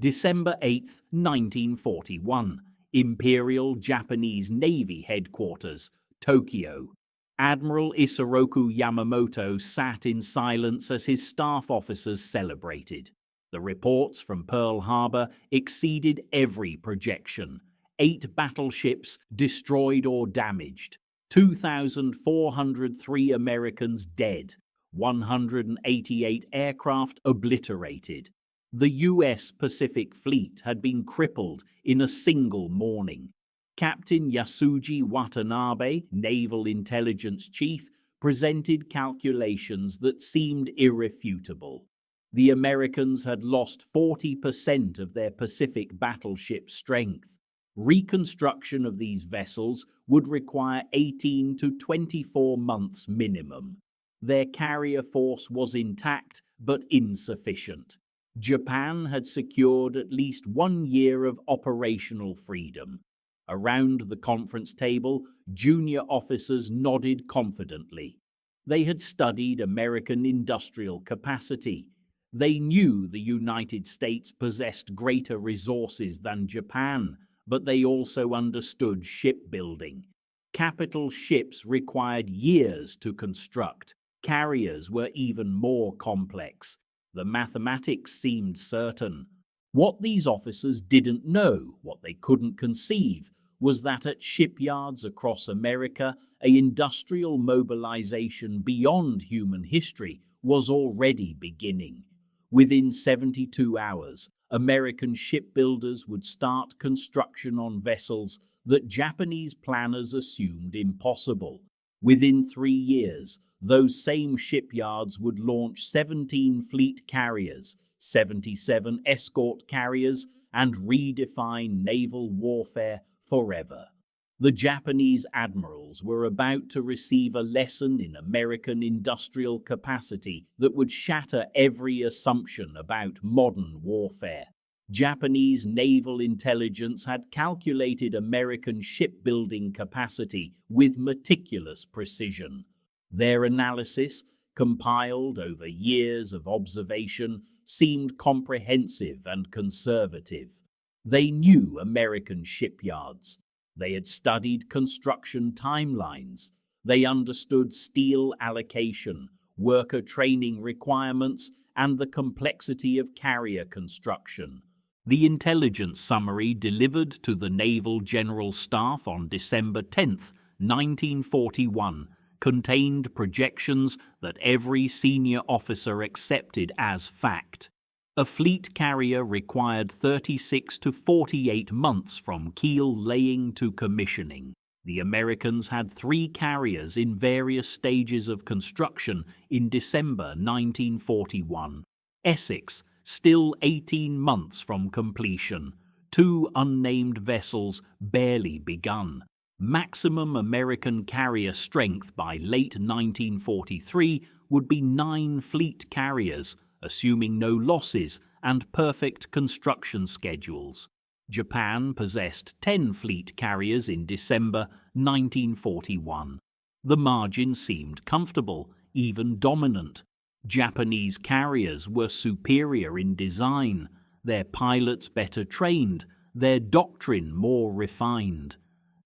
December 8, 1941. Imperial Japanese Navy Headquarters, Tokyo. Admiral Isoroku Yamamoto sat in silence as his staff officers celebrated. The reports from Pearl Harbor exceeded every projection. 8 battleships destroyed or damaged, 2,403 Americans dead, 188 aircraft obliterated. The U.S. Pacific Fleet had been crippled in a single morning. Captain Yasuji Watanabe, Naval Intelligence Chief, presented calculations that seemed irrefutable. The Americans had lost 40% of their Pacific battleship strength. Reconstruction of these vessels would require 18 to 24 months minimum. Their carrier force was intact but insufficient. Japan had secured at least 1 year of operational freedom. Around the conference table, junior officers nodded confidently. They had studied American industrial capacity. They knew the United States possessed greater resources than Japan, but they also understood shipbuilding. Capital ships required years to construct. Carriers were even more complex. The mathematics seemed certain. What these officers didn't know, what they couldn't conceive, was that at shipyards across America, an industrial mobilization beyond human history was already beginning. Within 72 hours, American shipbuilders would start construction on vessels that Japanese planners assumed impossible. Within 3 years, those same shipyards would launch 17 fleet carriers, 77 escort carriers, and redefine naval warfare forever. The Japanese admirals were about to receive a lesson in American industrial capacity that would shatter every assumption about modern warfare. Japanese naval intelligence had calculated American shipbuilding capacity with meticulous precision. Their analysis, compiled over years of observation, seemed comprehensive and conservative. They knew American shipyards. They had studied construction timelines. They understood steel allocation, worker training requirements, and the complexity of carrier construction. The intelligence summary delivered to the Naval General Staff on December 10, 1941, contained projections that every senior officer accepted as fact. A fleet carrier required 36 to 48 months from keel laying to commissioning. The Americans had 3 carriers in various stages of construction in December 1941. Essex, still 18 months from completion. 2 unnamed vessels barely begun. Maximum American carrier strength by late 1943 would be 9 fleet carriers, assuming no losses and perfect construction schedules. Japan possessed 10 fleet carriers in December 1941. The margin seemed comfortable, even dominant. Japanese carriers were superior in design, their pilots better trained, their doctrine more refined.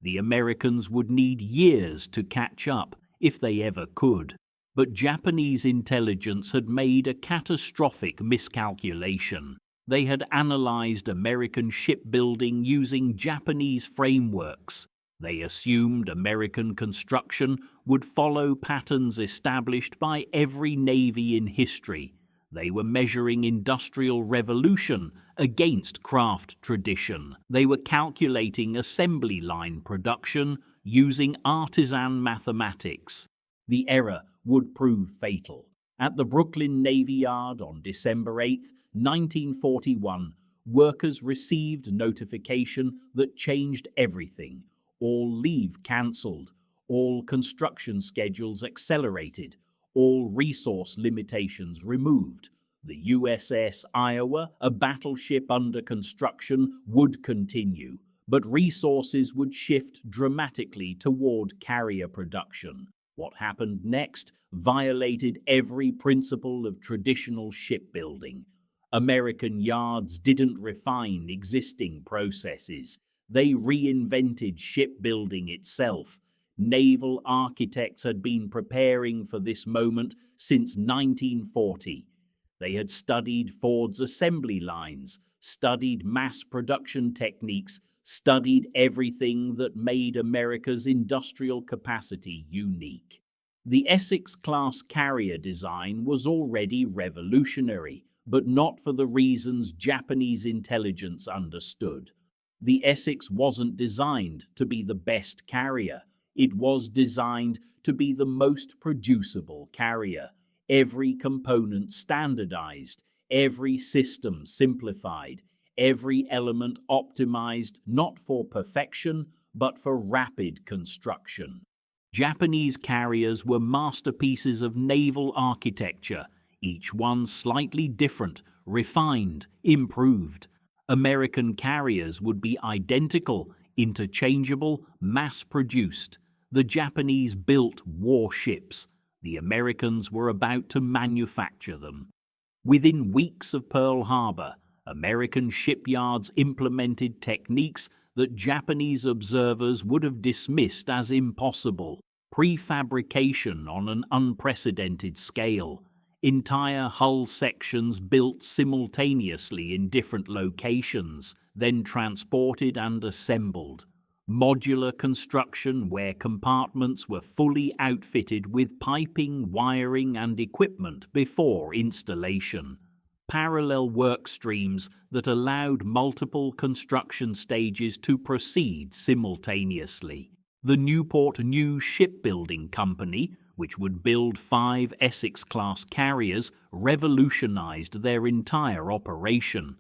The Americans would need years to catch up, if they ever could. But Japanese intelligence had made a catastrophic miscalculation. They had analyzed American shipbuilding using Japanese frameworks. They assumed American construction would follow patterns established by every navy in history. They were measuring industrial revolution against craft tradition. They were calculating assembly line production using artisan mathematics. The error would prove fatal. At the Brooklyn Navy Yard on December 8, 1941, workers received notification that changed everything. All leave cancelled, all construction schedules accelerated, all resource limitations removed. The USS Iowa, a battleship under construction, would continue, but resources would shift dramatically toward carrier production. What happened next violated every principle of traditional shipbuilding. American yards didn't refine existing processes. They reinvented shipbuilding itself. Naval architects had been preparing for this moment since 1940. They had studied Ford's assembly lines, studied mass production techniques, studied everything that made America's industrial capacity unique. The Essex-class carrier design was already revolutionary, but not for the reasons Japanese intelligence understood. The Essex wasn't designed to be the best carrier. It was designed to be the most producible carrier. Every component standardized, every system simplified, every element optimized not for perfection, but for rapid construction. Japanese carriers were masterpieces of naval architecture, each one slightly different, refined, improved. American carriers would be identical, interchangeable, mass-produced. The Japanese built warships. The Americans were about to manufacture them. Within weeks of Pearl Harbor, American shipyards implemented techniques that Japanese observers would have dismissed as impossible. Prefabrication on an unprecedented scale. Entire hull sections built simultaneously in different locations, then transported and assembled. Modular construction where compartments were fully outfitted with piping, wiring, and equipment before installation. Parallel work streams that allowed multiple construction stages to proceed simultaneously. The Newport News Shipbuilding Company, which would build 5 Essex-class carriers, revolutionized their entire operation.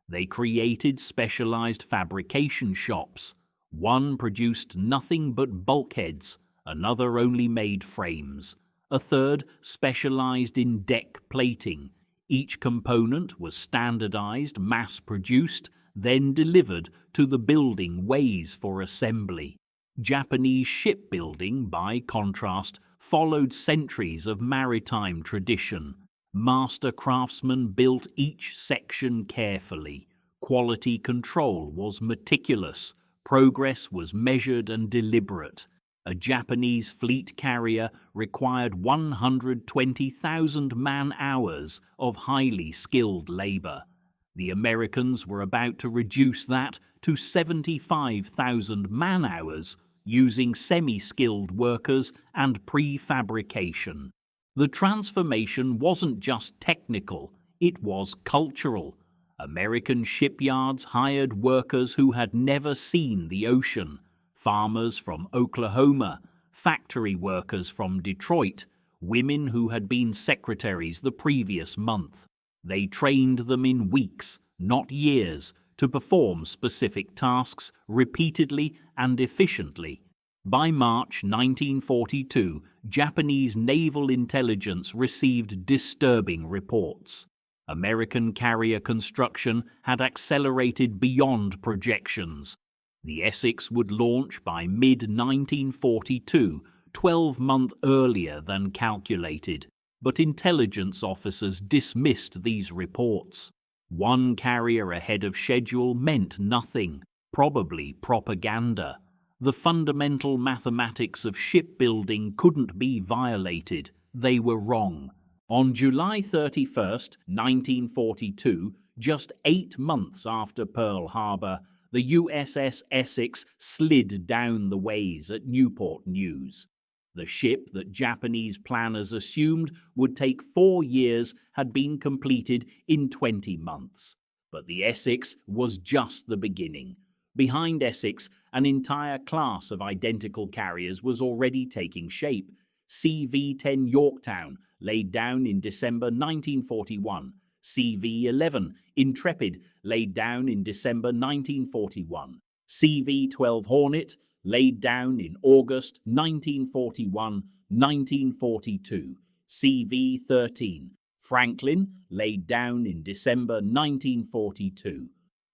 They created specialized fabrication shops. One produced nothing but bulkheads, another only made frames. A third specialized in deck plating. Each component was standardized, mass-produced, then delivered to the building ways for assembly. Japanese shipbuilding, by contrast, followed centuries of maritime tradition. Master craftsmen built each section carefully. Quality control was meticulous. Progress was measured and deliberate. A Japanese fleet carrier required 120,000 man-hours of highly skilled labor. The Americans were about to reduce that to 75,000 man-hours using semi-skilled workers and prefabrication. The transformation wasn't just technical, it was cultural. American shipyards hired workers who had never seen the ocean, farmers from Oklahoma, factory workers from Detroit, women who had been secretaries the previous month. They trained them in weeks, not years, to perform specific tasks repeatedly and efficiently. By March 1942, Japanese naval intelligence received disturbing reports. American carrier construction had accelerated beyond projections. The Essex would launch by mid-1942, 12 months earlier than calculated, but intelligence officers dismissed these reports. One carrier ahead of schedule meant nothing, probably propaganda. The fundamental mathematics of shipbuilding couldn't be violated. They were wrong. On July 31, 1942, just 8 months after Pearl Harbor, the USS Essex slid down the ways at Newport News. The ship that Japanese planners assumed would take 4 years had been completed in 20 months. But the Essex was just the beginning. Behind Essex, an entire class of identical carriers was already taking shape. CV-10 Yorktown, laid down in December 1941. CV-11 Intrepid, laid down in December 1941. CV-12 Hornet, laid down in August 1941-1942. CV-13 Franklin, laid down in December 1942.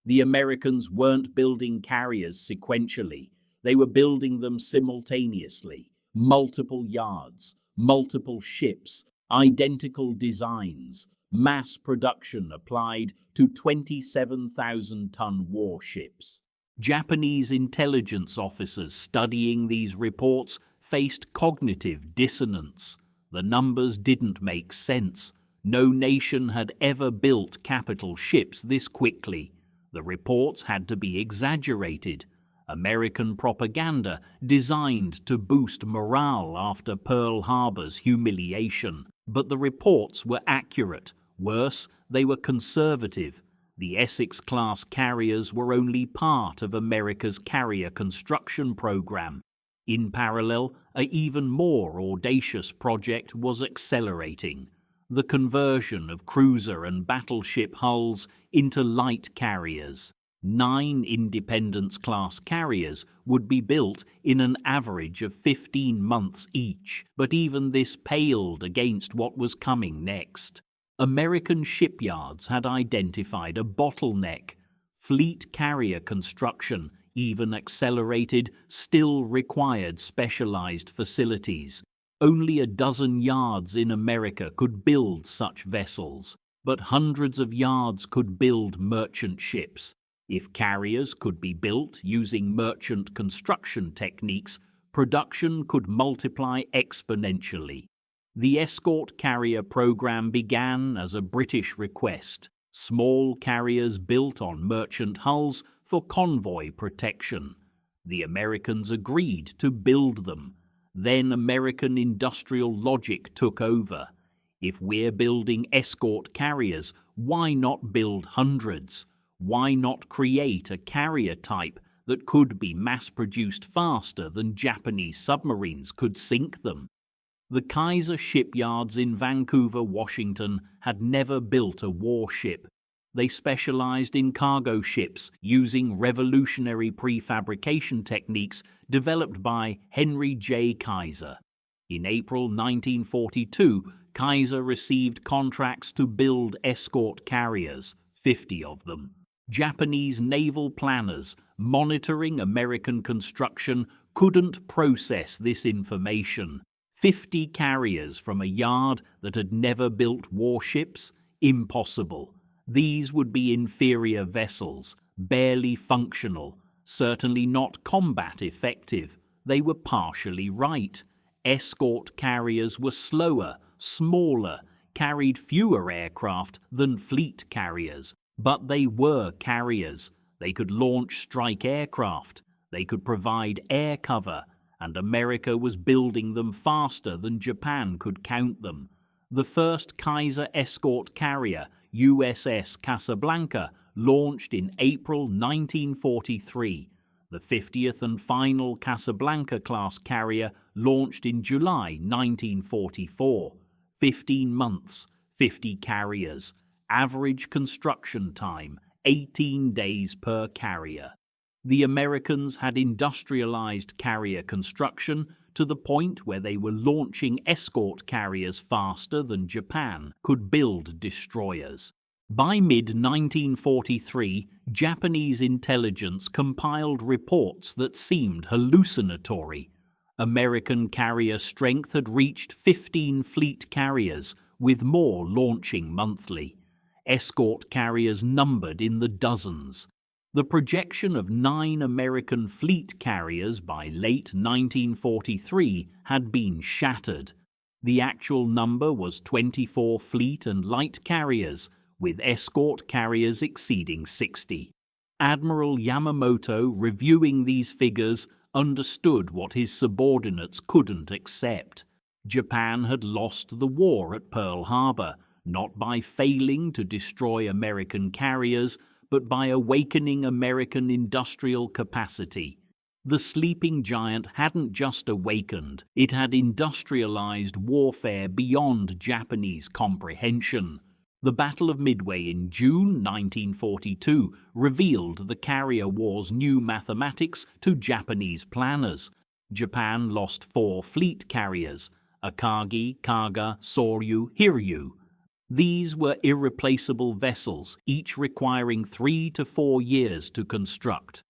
The Americans weren't building carriers sequentially. They were building them simultaneously. Multiple yards, multiple ships, identical designs. Mass production applied to 27,000-ton warships. Japanese intelligence officers studying these reports faced cognitive dissonance. The numbers didn't make sense. No nation had ever built capital ships this quickly. The reports had to be exaggerated. American propaganda designed to boost morale after Pearl Harbor's humiliation. But the reports were accurate. Worse, they were conservative. The Essex-class carriers were only part of America's carrier construction program. In parallel, an even more audacious project was accelerating: the conversion of cruiser and battleship hulls into light carriers. 9 Independence-class carriers would be built in an average of 15 months each, but even this paled against what was coming next. American shipyards had identified a bottleneck. Fleet carrier construction, even accelerated, still required specialized facilities. Only a dozen yards in America could build such vessels, but hundreds of yards could build merchant ships. If carriers could be built using merchant construction techniques, production could multiply exponentially. The escort carrier program began as a British request: small carriers built on merchant hulls for convoy protection. The Americans agreed to build them. Then American industrial logic took over. If we're building escort carriers, why not build hundreds? Why not create a carrier type that could be mass-produced faster than Japanese submarines could sink them? The Kaiser shipyards in Vancouver, Washington, had never built a warship. They specialized in cargo ships using revolutionary prefabrication techniques developed by Henry J. Kaiser. In April 1942, Kaiser received contracts to build escort carriers, 50 of them. Japanese naval planners monitoring American construction couldn't process this information. 50 carriers from a yard that had never built warships? Impossible. These would be inferior vessels, barely functional, certainly not combat effective. They were partially right. Escort carriers were slower, smaller, carried fewer aircraft than fleet carriers. But they were carriers. They could launch strike aircraft. They could provide air cover, and America was building them faster than Japan could count them. The first Kaiser escort carrier, USS Casablanca, launched in April 1943. The 50th and final Casablanca-class carrier launched in July 1944. 15 months, 50 carriers. Average construction time, 18 days per carrier. The Americans had industrialized carrier construction to the point where they were launching escort carriers faster than Japan could build destroyers. By mid-1943, Japanese intelligence compiled reports that seemed hallucinatory. American carrier strength had reached 15 fleet carriers, with more launching monthly. Escort carriers numbered in the dozens. The projection of 9 American fleet carriers by late 1943 had been shattered. The actual number was 24 fleet and light carriers, with escort carriers exceeding 60. Admiral Yamamoto, reviewing these figures, understood what his subordinates couldn't accept. Japan had lost the war at Pearl Harbor, not by failing to destroy American carriers, but by awakening American industrial capacity. The sleeping giant hadn't just awakened, it had industrialized warfare beyond Japanese comprehension. The Battle of Midway in June 1942 revealed the carrier war's new mathematics to Japanese planners. Japan lost 4 fleet carriers: Akagi, Kaga, Soryu, Hiryu. These were irreplaceable vessels, each requiring 3 to 4 years to construct.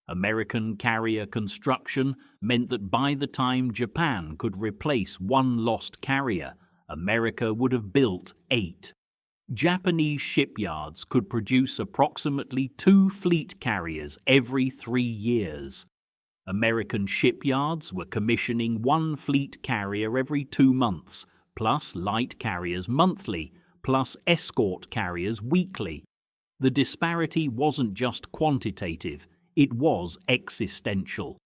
American carrier construction meant that by the time Japan could replace 1 lost carrier, America would have built 8. Japanese shipyards could produce approximately 2 fleet carriers every 3 years. American shipyards were commissioning 1 fleet carrier every 2 months, plus light carriers monthly, plus escort carriers weekly. The disparity wasn't just quantitative, it was existential.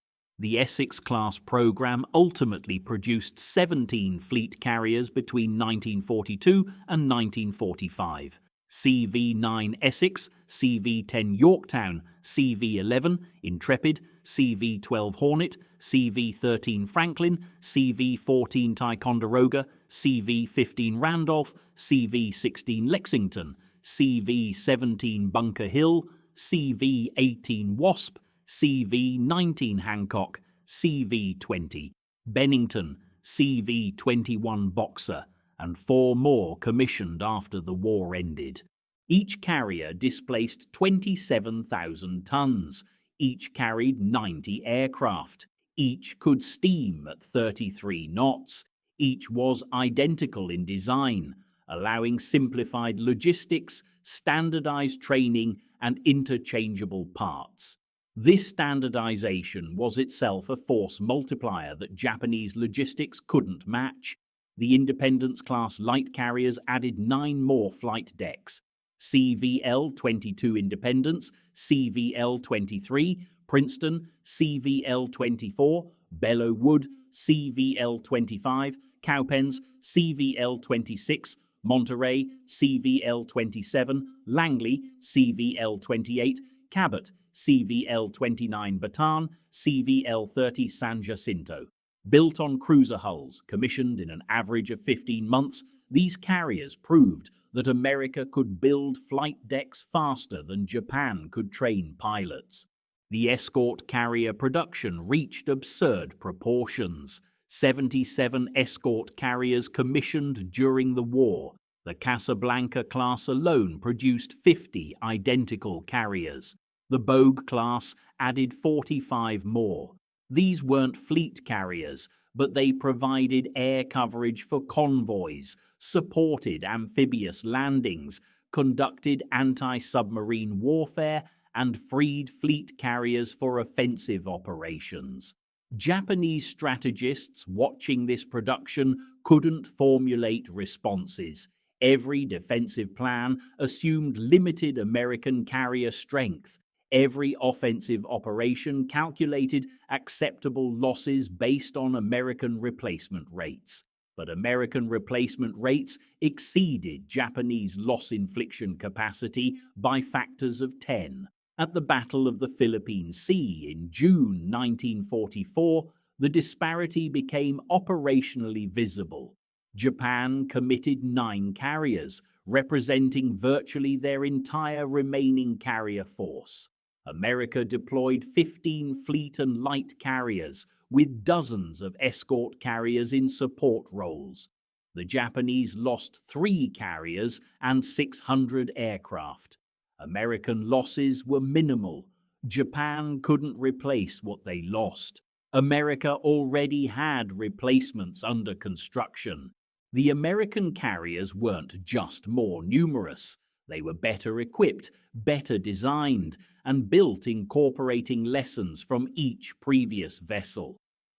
The Essex-class program ultimately produced 17 fleet carriers between 1942 and 1945. CV-9 Essex, CV-10 Yorktown, CV-11 Intrepid, CV-12 Hornet, CV-13 Franklin, CV-14 Ticonderoga, CV-15 Randolph, CV-16 Lexington, CV-17 Bunker Hill, CV-18 Wasp, CV-19 Hancock, CV-20 Bennington, CV-21 Boxer, and 4 more commissioned after the war ended. Each carrier displaced 27,000 tons. Each carried 90 aircraft. Each could steam at 33 knots. Each was identical in design, allowing simplified logistics, standardized training, and interchangeable parts. This standardization was itself a force multiplier that Japanese logistics couldn't match. The Independence-class light carriers added 9 more flight decks. CVL-22 Independence, CVL-23 Princeton, CVL-24 Belleau Wood, CVL-25 Cowpens, CVL-26 Monterey, CVL-27 Langley, CVL-28 Cabot, CVL-29 Bataan, CVL-30 San Jacinto. Built on cruiser hulls, commissioned in an average of 15 months, these carriers proved that America could build flight decks faster than Japan could train pilots. The escort carrier production reached absurd proportions. 77 escort carriers commissioned during the war. The Casablanca-class alone produced 50 identical carriers. The Bogue-class added 45 more. These weren't fleet carriers, but they provided air coverage for convoys, supported amphibious landings, conducted anti-submarine warfare, and freed fleet carriers for offensive operations. Japanese strategists watching this production couldn't formulate responses. Every defensive plan assumed limited American carrier strength. Every offensive operation calculated acceptable losses based on American replacement rates. But American replacement rates exceeded Japanese loss infliction capacity by factors of 10. At the Battle of the Philippine Sea in June 1944, the disparity became operationally visible. Japan committed 9 carriers, representing virtually their entire remaining carrier force. America deployed 15 fleet and light carriers, with dozens of escort carriers in support roles. The Japanese lost 3 carriers and 600 aircraft. American losses were minimal. Japan couldn't replace what they lost. America already had replacements under construction. The American carriers weren't just more numerous. They were better equipped, better designed, and built incorporating lessons from each previous vessel.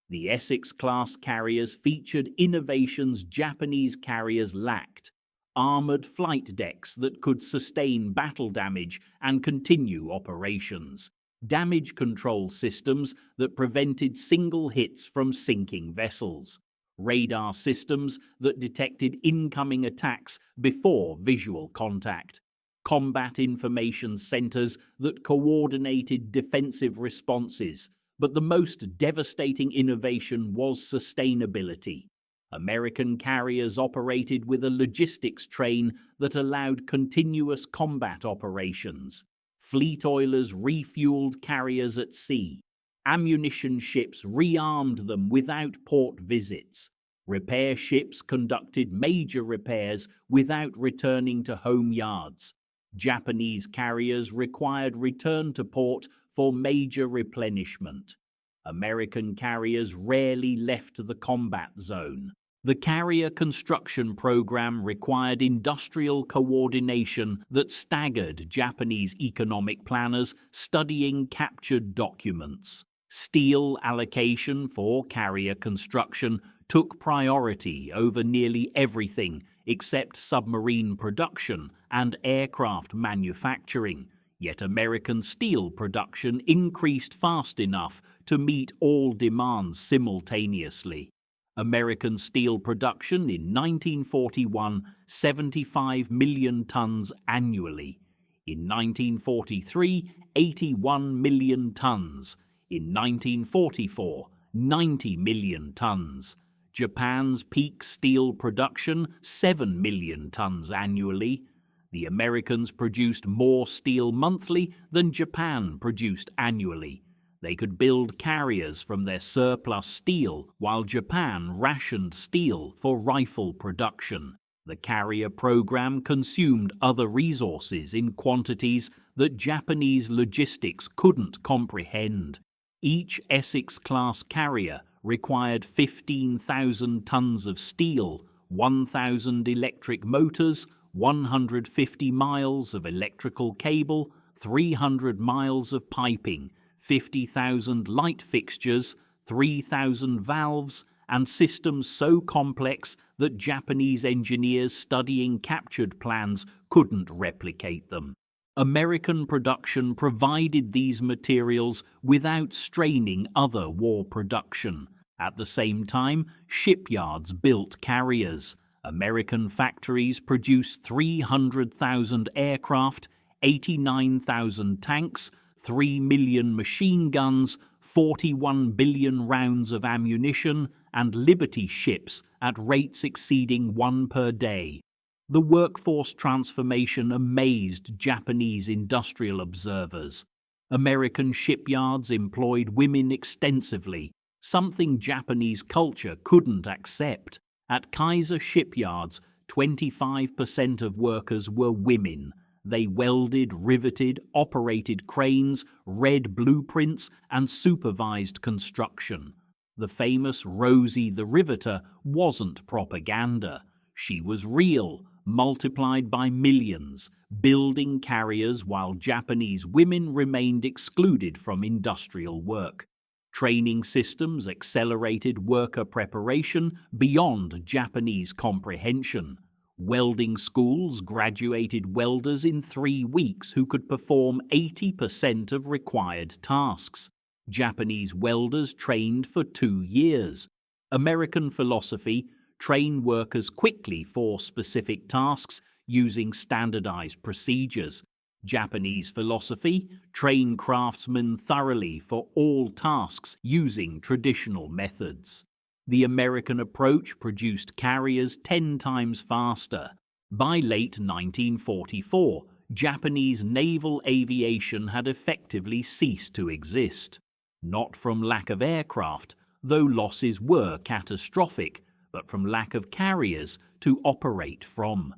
The Essex-class carriers featured innovations Japanese carriers lacked: armored flight decks that could sustain battle damage and continue operations, damage control systems that prevented single hits from sinking vessels, radar systems that detected incoming attacks before visual contact, combat information centers that coordinated defensive responses. But the most devastating innovation was sustainability. American carriers operated with a logistics train that allowed continuous combat operations. Fleet oilers refueled carriers at sea. Ammunition ships rearmed them without port visits. Repair ships conducted major repairs without returning to home yards. Japanese carriers required return to port for major replenishment. American carriers rarely left the combat zone. The carrier construction program required industrial coordination that staggered Japanese economic planners studying captured documents. Steel allocation for carrier construction took priority over nearly everything except submarine production and aircraft manufacturing, yet American steel production increased fast enough to meet all demands simultaneously. American steel production in 1941, 75 million tons annually. In 1943, 81 million tons. In 1944, 90 million tons. Japan's peak steel production, 7 million tons annually. The Americans produced more steel monthly than Japan produced annually. They could build carriers from their surplus steel, while Japan rationed steel for rifle production. The carrier program consumed other resources in quantities that Japanese logistics couldn't comprehend. Each Essex-class carrier required 15,000 tons of steel, 1,000 electric motors, 150 miles of electrical cable, 300 miles of piping, 50,000 light fixtures, 3,000 valves, and systems so complex that Japanese engineers studying captured plans couldn't replicate them. American production provided these materials without straining other war production. At the same time, shipyards built carriers. American factories produced 300,000 aircraft, 89,000 tanks, 3 million machine guns, 41 billion rounds of ammunition, and Liberty ships at rates exceeding 1 per day. The workforce transformation amazed Japanese industrial observers. American shipyards employed women extensively, something Japanese culture couldn't accept. At Kaiser shipyards, 25% of workers were women. They welded, riveted, operated cranes, read blueprints, and supervised construction. The famous Rosie the Riveter wasn't propaganda. She was real, multiplied by millions, building carriers while Japanese women remained excluded from industrial work. Training systems accelerated worker preparation beyond Japanese comprehension. Welding schools graduated welders in 3 weeks who could perform 80% of required tasks. Japanese welders trained for 2 years. American philosophy: train workers quickly for specific tasks using standardized procedures. Japanese philosophy: train craftsmen thoroughly for all tasks using traditional methods. The American approach produced carriers 10 times faster. By late 1944, Japanese naval aviation had effectively ceased to exist. Not from lack of aircraft, though losses were catastrophic, but from lack of carriers to operate from.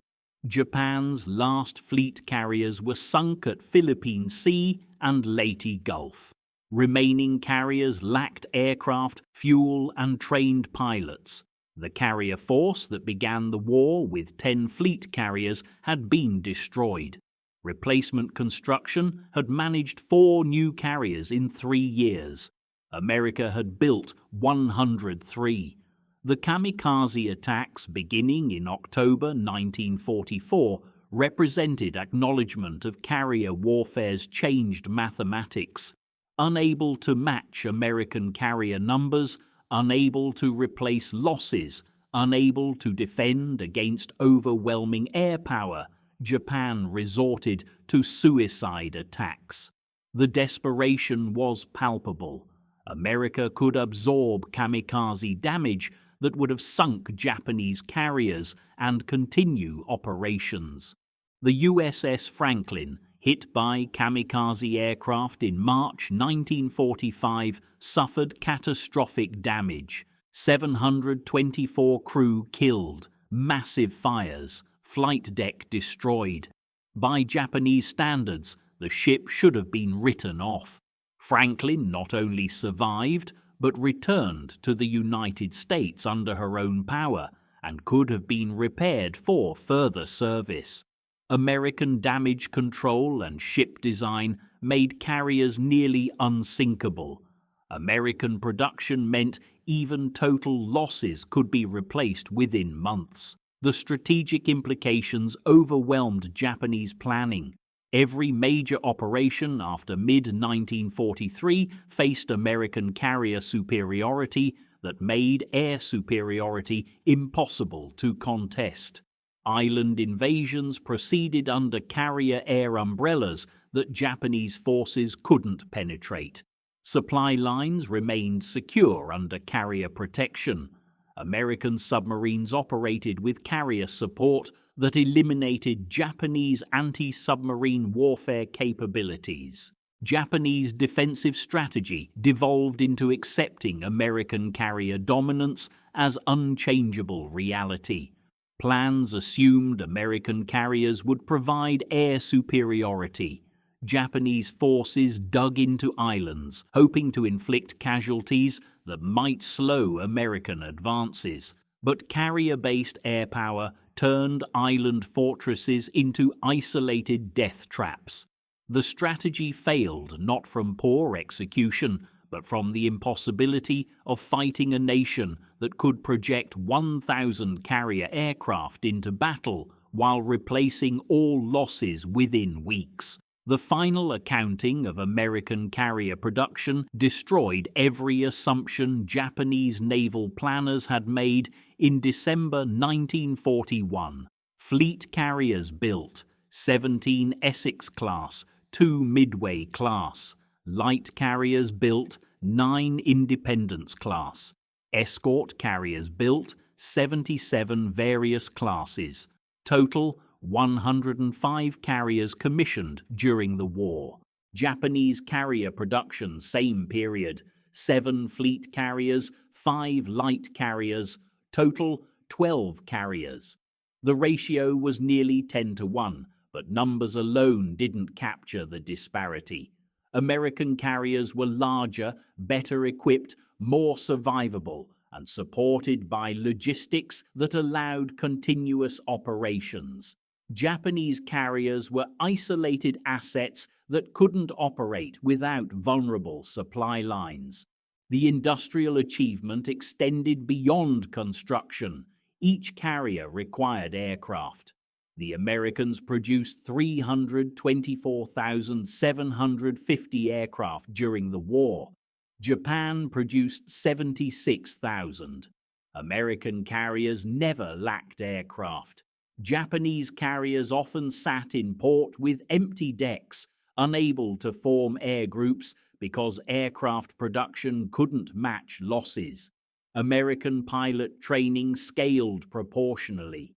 Japan's last fleet carriers were sunk at Philippine Sea and Leyte Gulf. Remaining carriers lacked aircraft, fuel, and trained pilots. The carrier force that began the war with 10 fleet carriers had been destroyed. Replacement construction had managed 4 new carriers in 3 years. America had built 103. The kamikaze attacks beginning in October 1944 represented acknowledgement of carrier warfare's changed mathematics. Unable to match American carrier numbers, unable to replace losses, unable to defend against overwhelming air power, Japan resorted to suicide attacks. The desperation was palpable. America could absorb kamikaze damage that would have sunk Japanese carriers and continue operations. The USS Franklin, hit by kamikaze aircraft in March 1945, suffered catastrophic damage. 724 crew killed, massive fires, flight deck destroyed. By Japanese standards, the ship should have been written off. Franklin not only survived, but returned to the United States under her own power and could have been repaired for further service. American damage control and ship design made carriers nearly unsinkable. American production meant even total losses could be replaced within months. The strategic implications overwhelmed Japanese planning. Every major operation after mid-1943 faced American carrier superiority that made air superiority impossible to contest. Island invasions proceeded under carrier air umbrellas that Japanese forces couldn't penetrate. Supply lines remained secure under carrier protection. American submarines operated with carrier support that eliminated Japanese anti-submarine warfare capabilities. Japanese defensive strategy devolved into accepting American carrier dominance as unchangeable reality. Plans assumed American carriers would provide air superiority. Japanese forces dug into islands, hoping to inflict casualties that might slow American advances. But carrier-based air power turned island fortresses into isolated death traps. The strategy failed not from poor execution, but from the impossibility of fighting a nation that could project 1,000 carrier aircraft into battle while replacing all losses within weeks. The final accounting of American carrier production destroyed every assumption Japanese naval planners had made in December 1941. Fleet carriers built, 17 Essex-class, 2 Midway-class. Light carriers built, 9 Independence-class. Escort carriers built, 77 various classes. Total 105 carriers commissioned during the war. Japanese carrier production same period, 7 fleet carriers, 5 light carriers, total 12 carriers. The ratio was nearly 10-1, but numbers alone didn't capture the disparity. American carriers were larger, better equipped, more survivable, and supported by logistics that allowed continuous operations. Japanese carriers were isolated assets that couldn't operate without vulnerable supply lines. The industrial achievement extended beyond construction. Each carrier required aircraft. The Americans produced 324,750 aircraft during the war. Japan produced 76,000. American carriers never lacked aircraft. Japanese carriers often sat in port with empty decks, unable to form air groups because aircraft production couldn't match losses. American pilot training scaled proportionally.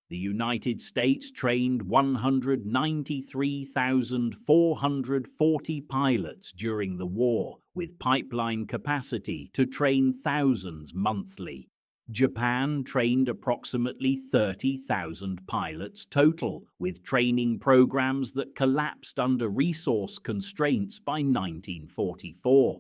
The United States trained 193,440 pilots during the war, with pipeline capacity to train thousands monthly. Japan trained approximately 30,000 pilots total, with training programs that collapsed under resource constraints by 1944.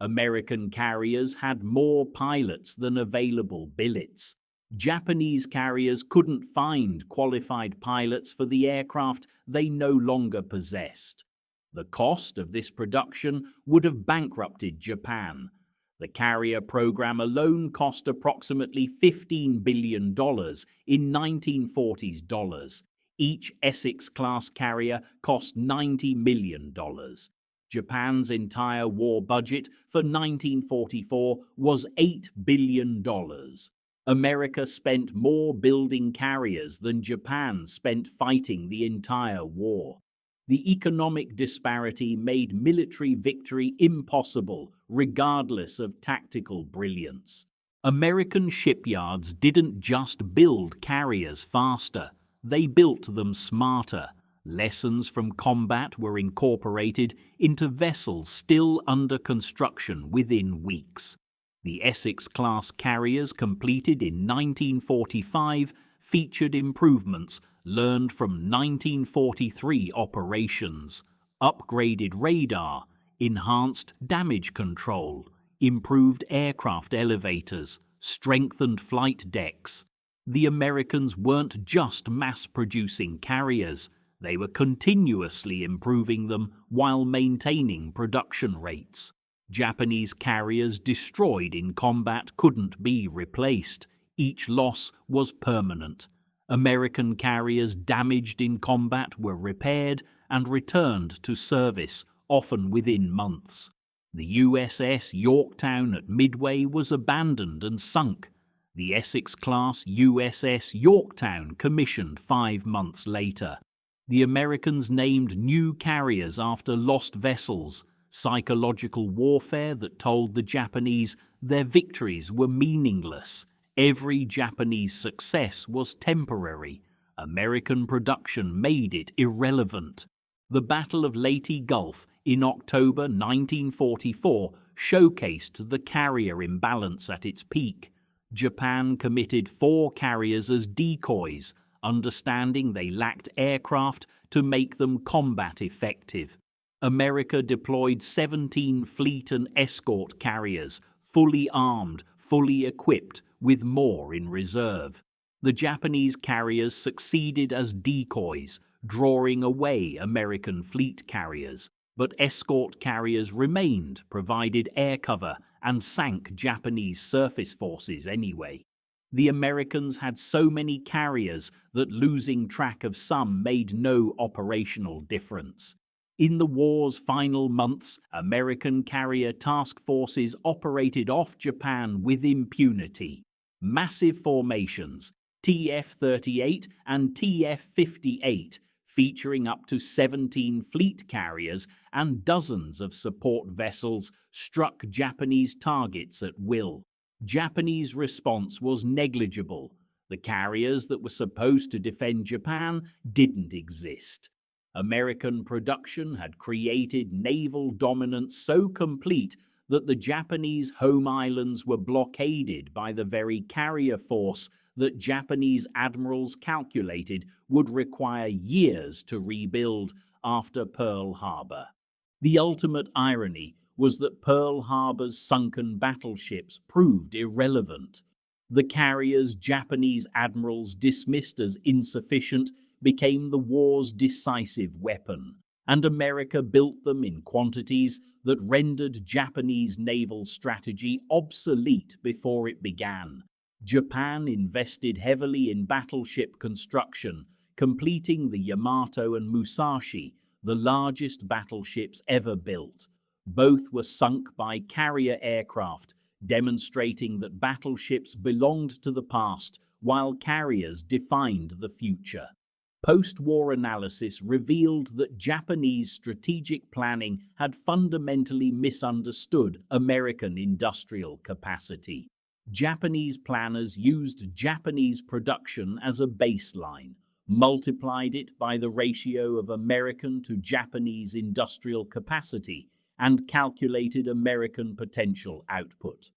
American carriers had more pilots than available billets. Japanese carriers couldn't find qualified pilots for the aircraft they no longer possessed. The cost of this production would have bankrupted Japan. The carrier program alone cost approximately $15 billion in 1940s dollars. Each Essex-class carrier cost $90 million. Japan's entire war budget for 1944 was $8 billion. America spent more building carriers than Japan spent fighting the entire war. The economic disparity made military victory impossible, regardless of tactical brilliance. American shipyards didn't just build carriers faster, they built them smarter. Lessons from combat were incorporated into vessels still under construction within weeks. The Essex-class carriers completed in 1945 featured improvements learned from 1943 operations, upgraded radar, enhanced damage control, improved aircraft elevators, strengthened flight decks. The Americans weren't just mass-producing carriers, they were continuously improving them while maintaining production rates. Japanese carriers destroyed in combat couldn't be replaced. Each loss was permanent. American carriers damaged in combat were repaired and returned to service, often within months. The USS Yorktown at Midway was abandoned and sunk. The Essex-class USS Yorktown commissioned 5 months later. The Americans named new carriers after lost vessels, psychological warfare that told the Japanese their victories were meaningless. Every Japanese success was temporary. American production made it irrelevant. The Battle of Leyte Gulf in October 1944 showcased the carrier imbalance at its peak. Japan committed 4 carriers as decoys, understanding they lacked aircraft to make them combat effective. America deployed 17 fleet and escort carriers, fully armed, fully equipped, with more in reserve. The Japanese carriers succeeded as decoys, drawing away American fleet carriers, but escort carriers remained, provided air cover, and sank Japanese surface forces anyway. The Americans had so many carriers that losing track of some made no operational difference. In the war's final months, American carrier task forces operated off Japan with impunity. Massive formations, TF-38 and TF-58, featuring up to 17 fleet carriers and dozens of support vessels, struck Japanese targets at will. Japanese response was negligible. The carriers that were supposed to defend Japan didn't exist. American production had created naval dominance so complete that the Japanese home islands were blockaded by the very carrier force that Japanese admirals calculated would require years to rebuild after Pearl Harbor. The ultimate irony was that Pearl Harbor's sunken battleships proved irrelevant. The carriers Japanese admirals dismissed as insufficient became the war's decisive weapon, and America built them in quantities that rendered Japanese naval strategy obsolete before it began. Japan invested heavily in battleship construction, completing the Yamato and Musashi, the largest battleships ever built. Both were sunk by carrier aircraft, demonstrating that battleships belonged to the past while carriers defined the future. Post-war analysis revealed that Japanese strategic planning had fundamentally misunderstood American industrial capacity. Japanese planners used Japanese production as a baseline, multiplied it by the ratio of American to Japanese industrial capacity, and calculated American potential output.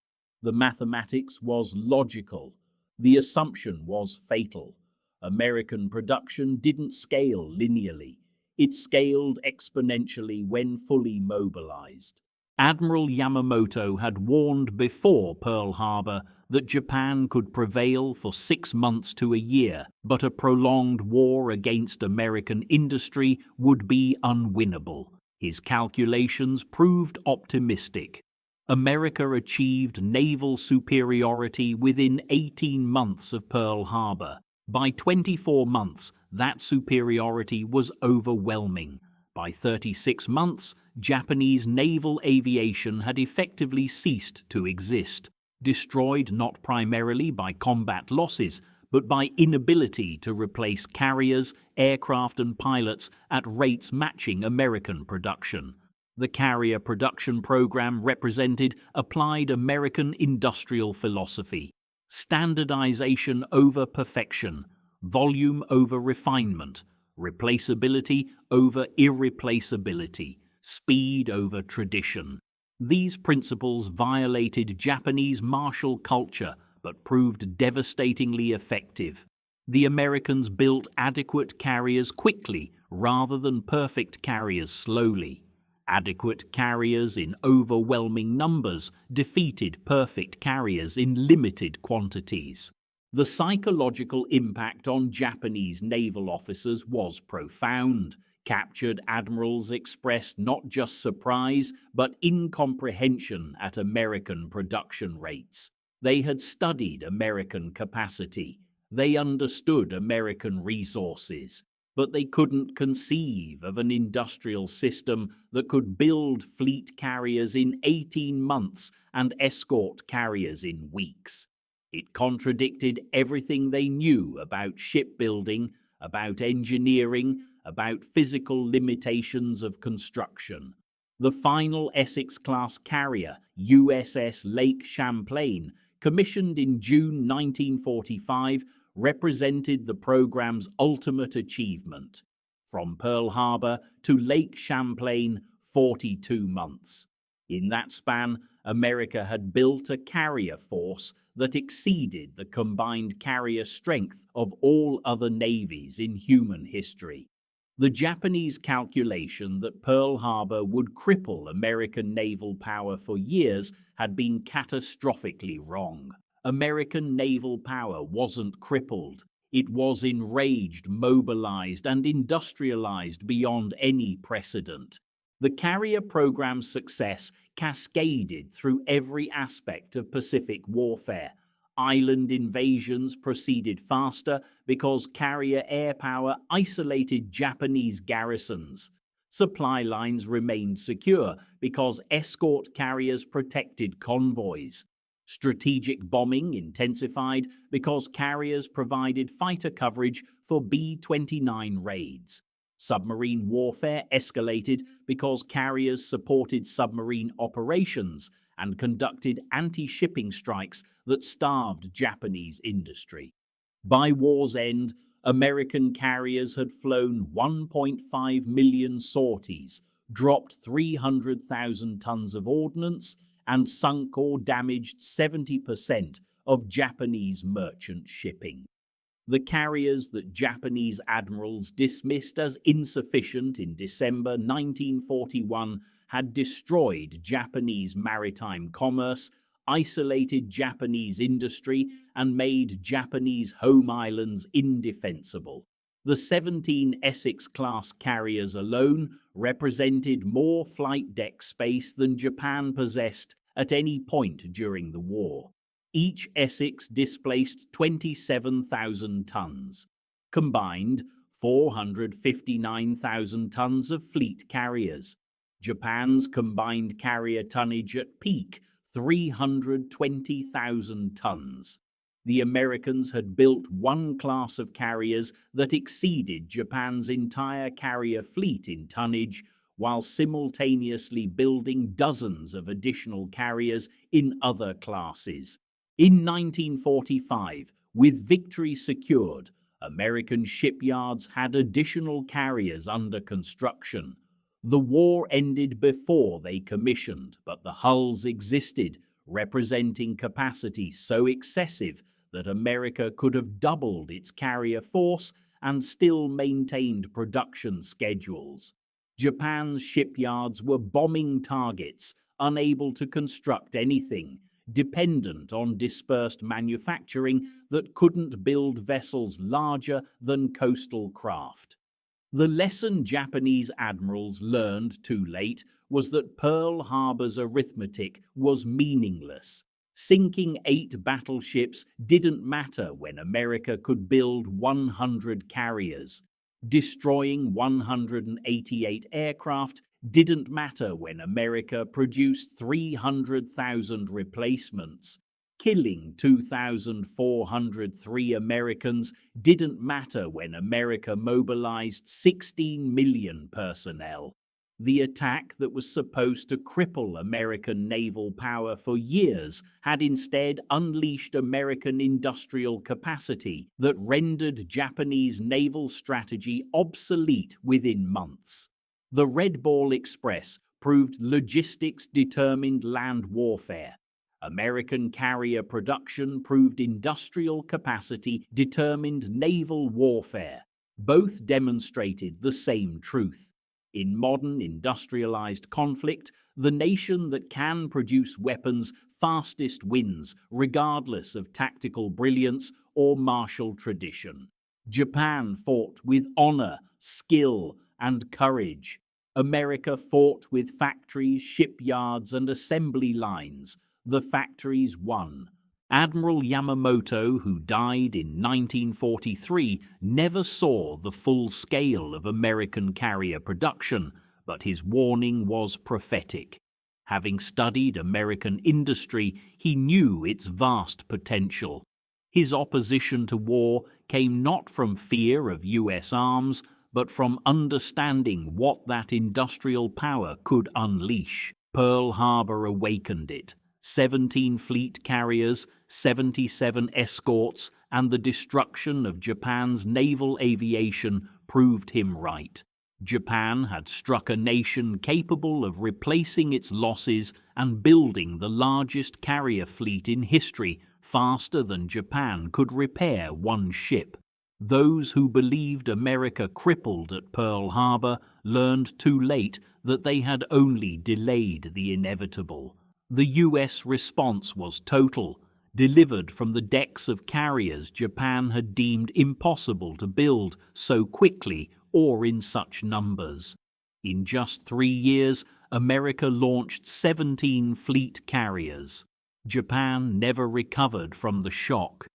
The mathematics was logical. The assumption was fatal. American production didn't scale linearly. It scaled exponentially when fully mobilized. Admiral Yamamoto had warned before Pearl Harbor that Japan could prevail for 6 months to a year, but a prolonged war against American industry would be unwinnable. His calculations proved optimistic. America achieved naval superiority within 18 months of Pearl Harbor. By 24 months, that superiority was overwhelming. By 36 months, Japanese naval aviation had effectively ceased to exist, destroyed not primarily by combat losses, but by inability to replace carriers, aircraft, and pilots at rates matching American production. The carrier production program represented applied American industrial philosophy: standardization over perfection, volume over refinement, replaceability over irreplaceability, speed over tradition. These principles violated Japanese martial culture but proved devastatingly effective. The Americans built adequate carriers quickly rather than perfect carriers slowly. Adequate carriers in overwhelming numbers defeated perfect carriers in limited quantities. The psychological impact on Japanese naval officers was profound. Captured admirals expressed not just surprise, but incomprehension at American production rates. They had studied American capacity. They understood American resources, but they couldn't conceive of an industrial system that could build fleet carriers in 18 months and escort carriers in weeks. It contradicted everything they knew about shipbuilding, about engineering, about physical limitations of construction. The final Essex-class carrier, USS Lake Champlain, commissioned in June 1945, represented the program's ultimate achievement. From Pearl Harbor to Lake Champlain, 42 months. In that span, America had built a carrier force that exceeded the combined carrier strength of all other navies in human history. The Japanese calculation that Pearl Harbor would cripple American naval power for years had been catastrophically wrong. American naval power wasn't crippled. It was enraged, mobilized, and industrialized beyond any precedent. The carrier program's success cascaded through every aspect of Pacific warfare. Island invasions proceeded faster because carrier air power isolated Japanese garrisons. Supply lines remained secure because escort carriers protected convoys. Strategic bombing intensified because carriers provided fighter coverage for B-29 raids. Submarine warfare escalated because carriers supported submarine operations and conducted anti-shipping strikes that starved Japanese industry. By war's end, American carriers had flown 1.5 million sorties, dropped 300,000 tons of ordnance, and sunk or damaged 70% of Japanese merchant shipping. The carriers that Japanese admirals dismissed as insufficient in December 1941 had destroyed Japanese maritime commerce, isolated Japanese industry, and made Japanese home islands indefensible. The 17 Essex-class carriers alone represented more flight deck space than Japan possessed at any point during the war. Each Essex displaced 27,000 tons. Combined, 459,000 tons of fleet carriers. Japan's combined carrier tonnage at peak, 320,000 tons. The Americans had built one class of carriers that exceeded Japan's entire carrier fleet in tonnage, while simultaneously building dozens of additional carriers in other classes. In 1945, with victory secured, American shipyards had additional carriers under construction. The war ended before they commissioned, but the hulls existed, representing capacity so excessive that America could have doubled its carrier force and still maintained production schedules. Japan's shipyards were bombing targets, unable to construct anything, dependent on dispersed manufacturing that couldn't build vessels larger than coastal craft. The lesson Japanese admirals learned too late was that Pearl Harbor's arithmetic was meaningless. Sinking 8 battleships didn't matter when America could build 100 carriers. Destroying 188 aircraft didn't matter when America produced 300,000 replacements. Killing 2,403 Americans didn't matter when America mobilized 16 million personnel. The attack that was supposed to cripple American naval power for years had instead unleashed American industrial capacity that rendered Japanese naval strategy obsolete within months. The Red Ball Express proved logistics determined land warfare. American carrier production proved industrial capacity determined naval warfare. Both demonstrated the same truth. In modern industrialized conflict, the nation that can produce weapons fastest wins, regardless of tactical brilliance or martial tradition. Japan fought with honor, skill, and courage. America fought with factories, shipyards, and assembly lines. The factories won. Admiral Yamamoto, who died in 1943, never saw the full scale of American carrier production, but his warning was prophetic. Having studied American industry, he knew its vast potential. His opposition to war came not from fear of US arms, but from understanding what that industrial power could unleash. Pearl Harbor awakened it. 17 fleet carriers, 77 escorts, and the destruction of Japan's naval aviation proved him right. Japan had struck a nation capable of replacing its losses and building the largest carrier fleet in history faster than Japan could repair one ship. Those who believed America crippled at Pearl Harbor learned too late that they had only delayed the inevitable. The US response was total, delivered from the decks of carriers Japan had deemed impossible to build so quickly or in such numbers. In just 3 years, America launched 17 fleet carriers. Japan never recovered from the shock.